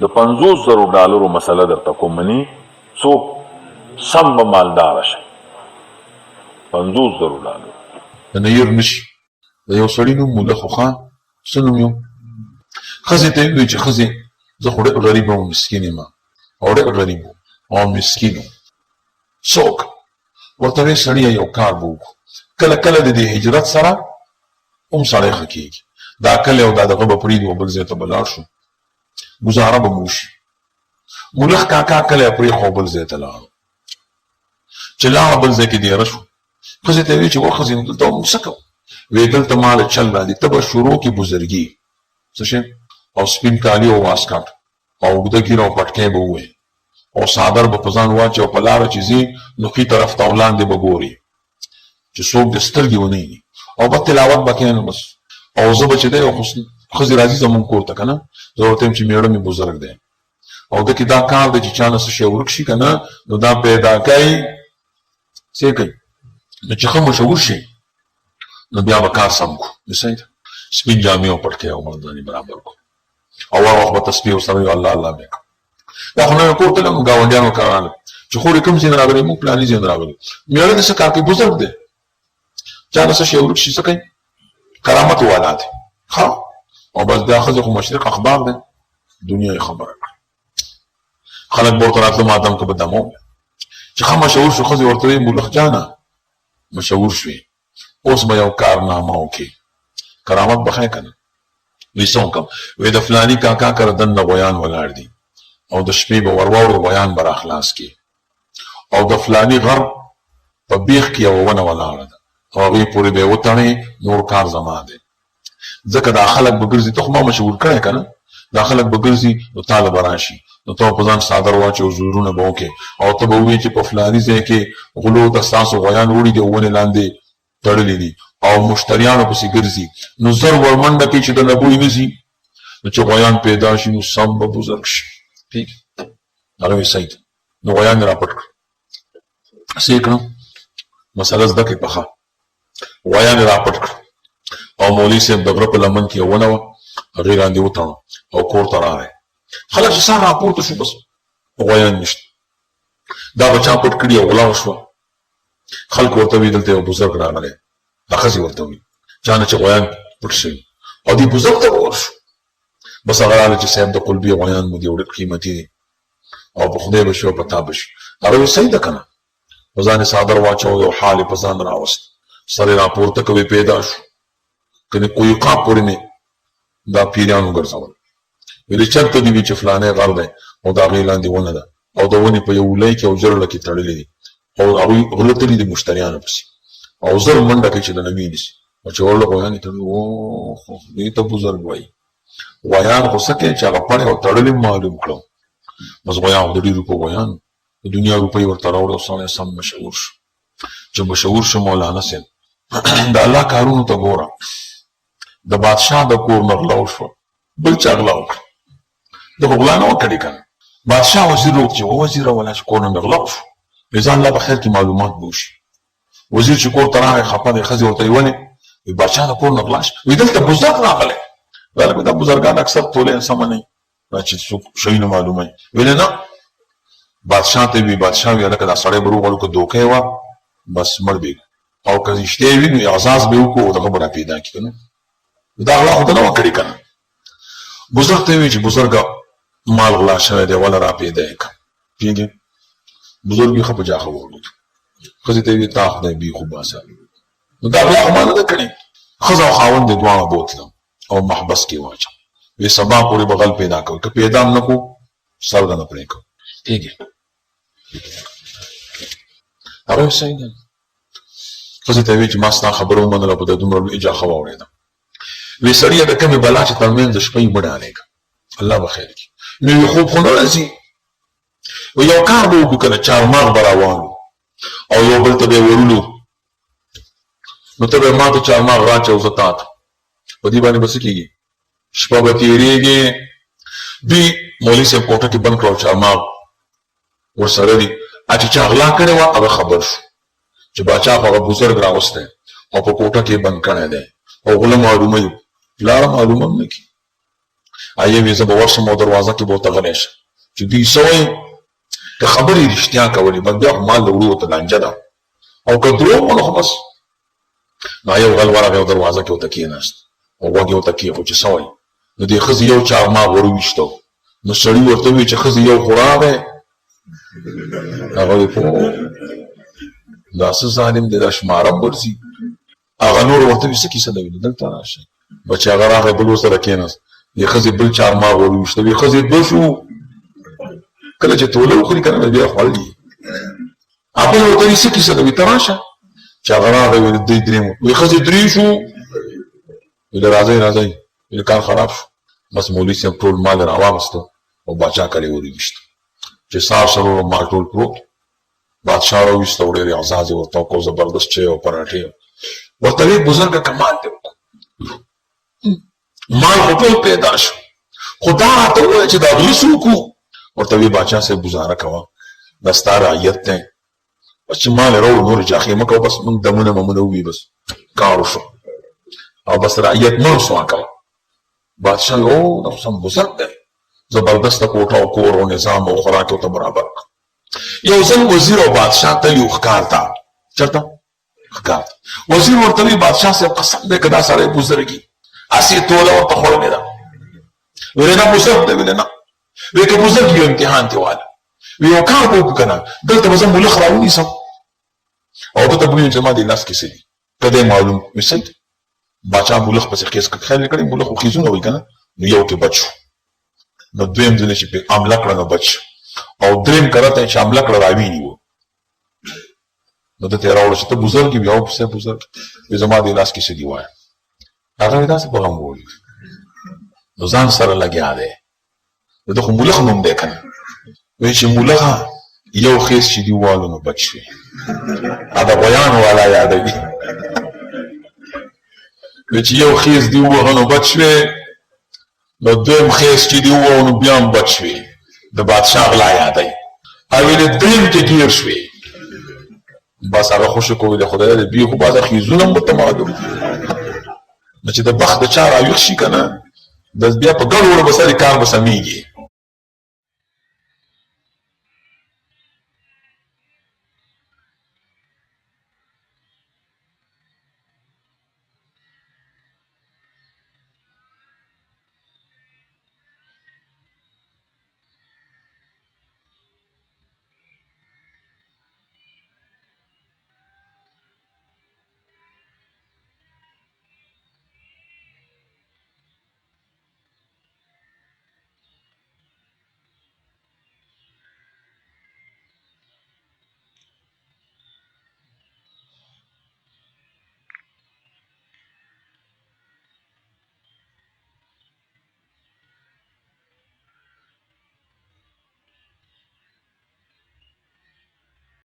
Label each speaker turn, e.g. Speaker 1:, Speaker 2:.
Speaker 1: د 50,000 ډالرو مسله درته کوم مني څوک سم به مالدار شي 50,000 ډالر
Speaker 2: د نیر نشي د یو سړي نوم مولا خو خان څه نوم یو ښځې ته یې وویل چې ښځې زه خو ډېر غریب او مسکین یم او ډېر غریب او مسکین یم څوک ورته ویې سړیه یو کار به وکړو کله کله د دې هجرت سره هم سړی ښه کېږي دا کلی او دا دغه به پرېږدو او بل ځای ته به لاړ شو ګزاره به مو وشي مولخ کاکا کلی یې پرېښو او بل ځای ته لاړو چې لاړه بل ځای کې دیره شو ښځې ته یې ویل چې وا ښځې نو دلته موږ څه کوو ویې دلته ماله چل راځي ته به شروع کړي بزرګي څه شی او سپین کالي او واسکټ او اوږده ږیره او پټکی به ووایي او څادر به په ځان واچي او په لاره چې ځي نو ښي طرف ته او لاندې به ګوري چې څوک د سترګې ونه ویني او به تلاوت به کوي نو بس او زه به چې دی یو ښځې راځي زمونږ کور ته که نه زه ورته یم چې مېړه مې بزرګ دی او ده کې دا کار دی چې چا نه څه شی ورک شي که نه نو دا پیدا کوي څه کوي نو چې ښه مشهور شي نو بیا به کار سم کړو صحیح ده سپین جامې او پټکی او مرداني برابر کړو او هر وخت به تسبیح ورسره وي الله الله مې کړو دا خو نوی کور ته لږ ګاونډیانو کار راغلی چې خورې کوم ځای نه راغلی موږ پلاني ځای نه راغلي مېړه دې څه کار کوي بزرګ دی چا نه څه شی ورک شي څه کوي کرامت والا دی ښه او بس دا ښځې خو مشرق اخبار دی دنیا یې خبره کړه خلک به ورته راتله ماتم که به دمو چې ښه مشهور شو ښځې ورته وایي مولخ جانه مشهور شوې اوس به یو کارنامه وکړي کرامت به ښه که نه وایي څه وکړم وایي د فلاني کاکا کره دننه غویان ولاړ دي او د شپې به ور واوړو غویان به راخلاص کړي او د فلاني غر په بیخ کې یوه ونه ولاړه ده او هغې پورې به یې وتړې نور کار زما دی ځکه دا خلک به ګرځي ته خو ما مشهور کړی که نه دا خلک به ګرځي نو تاله به راشي نو ته په ځان څادر واچې او زورونه به وکړې او ته به ووایې چې په فلاني ځای کې غلو ته ستاسو غویان وړي دي او ونې لاندې تړلي دي او مشتریانو پسې ګرځي نو زر ورمنډه کوي چې د نبوی نه ځي نو چې غویان پیدا شي نو سم به بزرګ شي ٹھیک هغه وایي صحیح ده نو غویان یې راپټ کړه څه یې کړم مسله زده کړې پخه غویان یې راپټ کړه او مولوي صاحب د غره په لمن کې یو ونه وه هغې لاندې وتړه او کور ته راغی خلک چې سار راپورته شو بس غویان نشته دا به چا پټ کړي او غلا وشوه خلک ورته وایي دلته یو بزرګ راغلی دا ښځې ورته وایي چا نه چې غویان پټ شوي او دې بزرګ ته به ورشو بس هغه راغلی چې صاحب د قلبي غویان مو دي او ډېر قیمتي دي او په خدای به شي او په تا به شي هغه وایي صحیح ده که نه په ځان یې څادر واچو یو حال یې په ځان راوست سر یې راپورته کوي پیدا شو کنې قویقاب پورې مې دا پیریانو ګرځول ویلې چېرته دي وي چې فلانی غر دی او د هغې لاندې ونه ده او د ونې په یو ولی کې او ژرله کې تړلې دي او هغوی غله تلي دي مشتریانو پسې او زر منډه کوي چې د نوي نیسي او چې ورله غویان یې تړلي اوه دې ته بزرګ وایي غویان خو څه کوي چې هغه پړې او تړلې معلوم کړو بس غویان خو د ډېرو په غویان د دنیا روپۍ ورته راوړه او سړی سم مشهور شو چې مشهور شو مولانا صاحب د الله کارونو ته ګوره د بادشاه د کور نه غلا وشوه بل چا غلا وکړه ده خو غلا نه وه کړې که نه بادشاه وزیر وکړي چې وزیره ولا چې کور نه مې غلا وشو وایي ځان الله په خیر کې معلومات به وشي وزیر چې کور ته راغی خفه دی ښځې ورته ویې ولې وایي بادشاه د کور نه غلا شي وایي دلته بزرګ راغلی ویل دا بزرګان اکثر تولې سمه نه وي دا چې څوک شی نه معلوموي ویلې نه بادشاه ته وي بادشاه وي هلکه دا سړی به روغړو که دوکه یې وه بس مړ به او که رښتیا وي نو اعزاز به یې وکړو او دغه به را پیدا کړي که نه دا غلا خو ده نه وه کړې که نه بزرګ ته یې وایي چې بزرګه مال غلا شوی دی وله را پیدا یې کړه پوهېږې بزرګ یې ښه په جاښه ورغلو ښځې ته یې وایي تا خدای بېخو باسه نو دا غلا خو ما نه ده کړې ښځه او خاوند یې دواړه بوتلم او محبس کې واچم وایي سبا پورې به غل پیدا کوي که پیدا هم نه کړو سر ده نه پرې کوو ٹھیک ہے هغه صحیح ده ښځې ته یې وایي چې ما ستا خبره ومنله په د دومره لوی جاښه واورېدم وی سړیه د کمې بلا چې ترمنځ د شپې مه ډالېږه الله به خیر کړي نو وی خوب خو نه راځي وی یو کار به وکړو که نه چارماغ به راوالو او یو بل ته به یې ورولو نو ته به یې ما ته چارماغ راچه او زه تا ته په دې باندې به څه کېږي شپه به تېرېږي دوی مولوي صاحب کوټه کې بند کړه او چارماغ ورسره دي چې چا غلا کړې وه هغه خبر شو چې باچا خو هغه بزرګ راوستی او په کوټه کې بند کړی دی او غله معلوموي پلاره معلومه هم نه کړي آیا وی زه به ورشم او دروازه کې به ورته غلی شم چې دوی څه وایي که خبرې رښتیا کولې بس بیا خو مال د وړو ورته لانجه ده او که دروغ وه نو خو بس نو یو غل ورغی او دروازه کې ورته کېناست او غوږ یې ورته کېښود چې څه وایي نو دې ښځې یو چارماغ ور وویشته نو سړي ورته وویل چې ښځې یو خو راغی هغه وی پوه دا څه ظالم دی دا شماره ورځي هغه نور ورته وي څه کیسه ده ویل دلته راشئ بچې هغه راغی بل ورسره کېناست دې ښځې بل چارماغ ور وویشته وی ښځې دوه شو کله چې توله وخوري که نه بیا خوړل دي بل ورته وي څه کیسه ده وي ته راشه چې هغه راغی ویل دوی درې وی ښځې درې شو ویل راځئ راځئ ویل کار خراب شو بس مولوي صاحب ټول مال راواغسته او باچا کلی ور وویشته چې سهار سره مال ټول پروت بادشاه راویسته او ډېرې اعزاز یې ورته وکړو زبردست چای او پراټې ورته وی بزرګه کمال دې وکړو مال خو ټول پیدا شو خو دا راته ووایه چې دا غلي څوک وو ورته وی باچا صاحب ګزاره کوه دا ستا رعیت دی بس چې مال یې راوړو نورې جاخې مه کوه بس موږ دمونه ممونه ووي بس کار وشو او بس رعیت مه رسوا کوه بادشاه او دا خو سم بزرګ دی زبردسته کوټه او کور او نظام او خوراک یې ورته برابر کړه یو ځل وزیر او بادشاه تلي و ښکار ته چېرته ښکار ته وزیر ورته وایي بادشاه صاحب قسم دی که دا سړی بزرګي هسې توله ورته خوړلې ده ویلې نه بزرګ دی ویلې نه وی که بزرګ یو امتحان دې واله وی یو کار به وکړو که نه دلته به زه ملخ راونیسم او ده ته به ویم چې ما دې لاس کې څه دي که دی معلوم وي صحیح دی باچا ملخ پسې خیز خیال یې کړی ملخ خو خیزونه وایي که نه نو یو کې بچ شو نو دویم ځل چې پرې حمله کړه نو بچ شو او دریم کله ته چې حمله کړه راوینیو نو ده ته یې راوړه چې ته بزرګ یې بیا پسې بزرګ وی زما دې لاس کې څه دي وایه هغه وایي داسې به غم ووایي نو ځان سره لګیا دی ده خو ملخ نوم دی که نه وایي چې ملخه یو خیز چې دي ووالو نو بچ شوې دا غویانو والا یادوي وایي چې یو خیز دي ووهه نو بچ شوې نو دویم خیز چې دي ووهه نو بیا هم بچ شوې د بادشاه غلا یادوي او ویلې دریم کې ګیر شوې بس هغه خوشې کو ویلې خدای دې بیا خو بعضه خیزونه هم ورته معلوم نو چې د بخت د چا راویښ شي که نه بس بیا په ګډ وړو به سړي کار به سمیږي